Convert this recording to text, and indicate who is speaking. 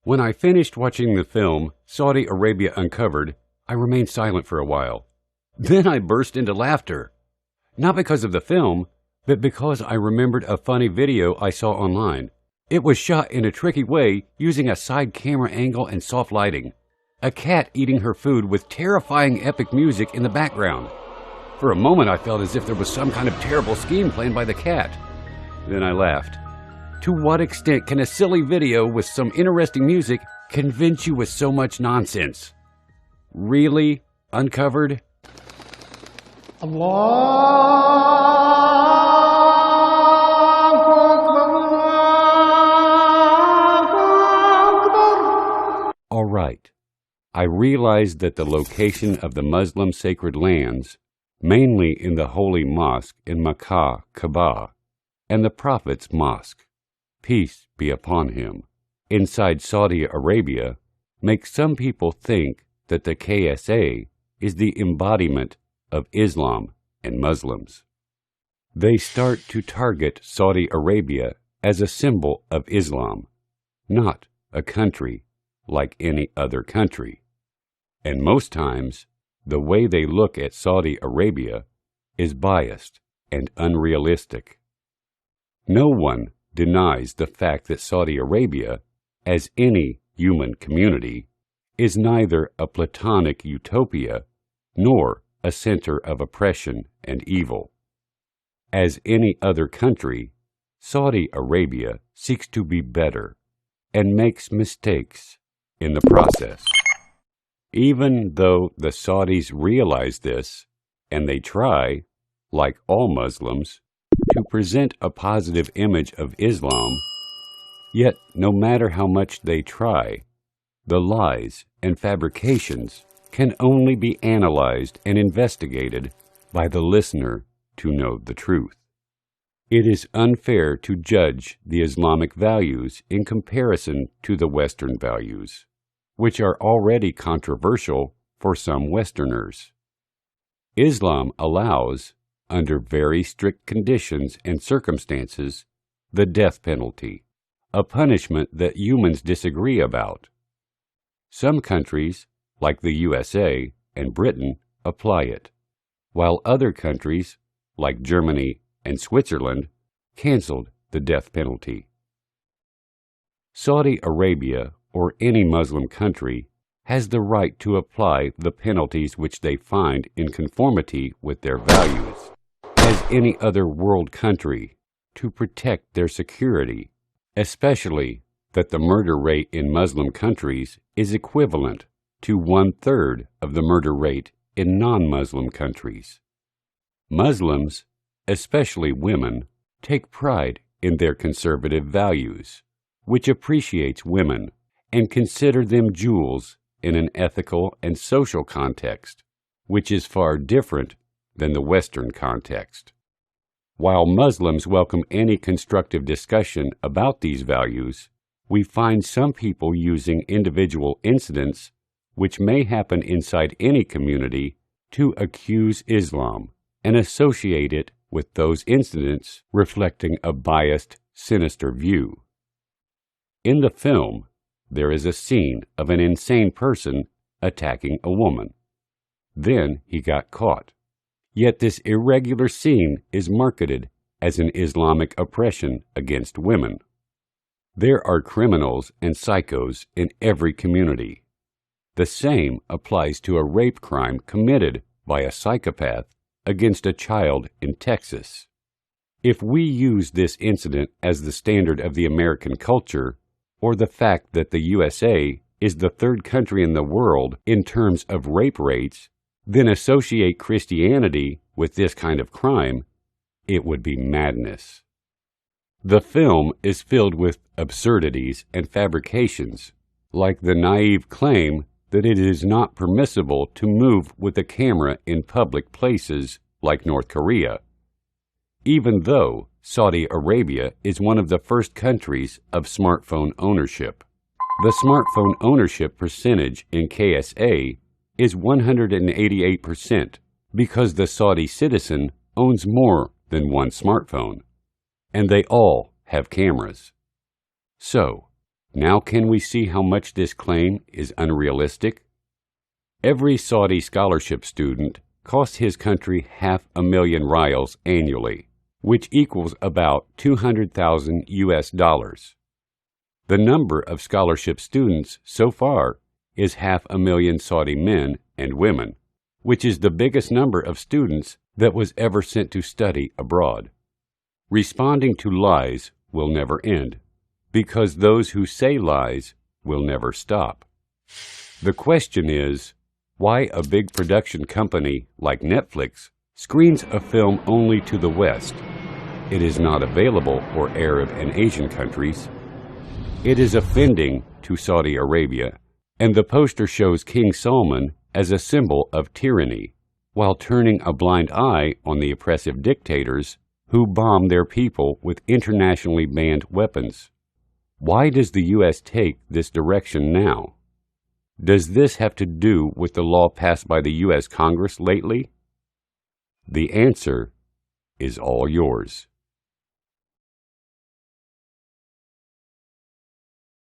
Speaker 1: When I finished watching the film Saudi Arabia Uncovered, I remained silent for a while. Then I burst into laughter. Not because of the film, but because I remembered a funny video I saw online. It was shot in a tricky way using a side camera angle and soft lighting. A cat eating her food with terrifying epic music in the background. For a moment I felt as if there was some kind of terrible scheme planned by the cat. Then I laughed. To what extent can a silly video with some interesting music convince you with so much nonsense? Really? Uncovered? All right. I realized that the location of the Muslim sacred lands, mainly in the Holy Mosque in Makkah, Kaaba, and the Prophet's Mosque, peace be upon him, inside Saudi Arabia, makes some people think that the KSA is the embodiment of Islam and Muslims. They start to target Saudi Arabia as a symbol of Islam, not a country like any other country. And most times, the way they look at Saudi Arabia is biased and unrealistic. No one denies the fact that Saudi Arabia, as any human community, is neither a platonic utopia nor a center of oppression and evil. As any other country, Saudi Arabia seeks to be better and makes mistakes in the process. Even though the Saudis realize this, and they try, like all Muslims, to present a positive image of Islam, yet no matter how much they try, the lies and fabrications can only be analyzed and investigated by the listener to know the truth. It is unfair to judge the Islamic values in comparison to the Western values, which are already controversial for some Westerners. Islam allows, under very strict conditions and circumstances, the death penalty, a punishment that humans disagree about. Some countries, like the USA and Britain, apply it, while other countries, like Germany and Switzerland, canceled the death penalty. Saudi Arabia, or any Muslim country, has the right to apply the penalties which they find in conformity with their values, as any other world country, to protect their security, especially that the murder rate in Muslim countries is equivalent to 1/3 of the murder rate in non-Muslim countries. Muslims, especially women, take pride in their conservative values, which appreciates women and consider them jewels in an ethical and social context, which is far different than the Western context. While Muslims welcome any constructive discussion about these values, we find some people using individual incidents, which may happen inside any community, to accuse Islam and associate it with those incidents reflecting a biased, sinister view. In the film, there is a scene of an insane person attacking a woman. Then he got caught. Yet this irregular scene is marketed as an Islamic oppression against women. There are criminals and psychos in every community. The same applies to a rape crime committed by a psychopath against a child in Texas. If we use this incident as the standard of the American culture, or the fact that the USA is the third country in the world in terms of rape rates, then associate Christianity with this kind of crime, it would be madness. The film is filled with absurdities and fabrications, like the naive claim that it is not permissible to move with a camera in public places like North Korea, even though Saudi Arabia is one of the first countries of smartphone ownership. The smartphone ownership percentage in KSA is 188% because the Saudi citizen owns more than one smartphone, and they all have cameras. So, Now can we see how much this claim is unrealistic? Every Saudi scholarship student costs his country 500,000 rials annually, which equals about 200,000 US dollars. The number of scholarship students so far is 500,000 Saudi men and women, which is the biggest number of students that was ever sent to study abroad. Responding to lies will never end, because those who say lies will never stop. The question is, why a big production company like Netflix screens a film only to the West. It is not available for Arab and Asian countries. It is offending to Saudi Arabia, and the poster shows King Salman as a symbol of tyranny, while turning a blind eye on the oppressive dictators who bomb their people with internationally banned weapons. Why does the U.S. take this direction now? Does this have to do with the law passed by the U.S. Congress lately? The answer is all yours.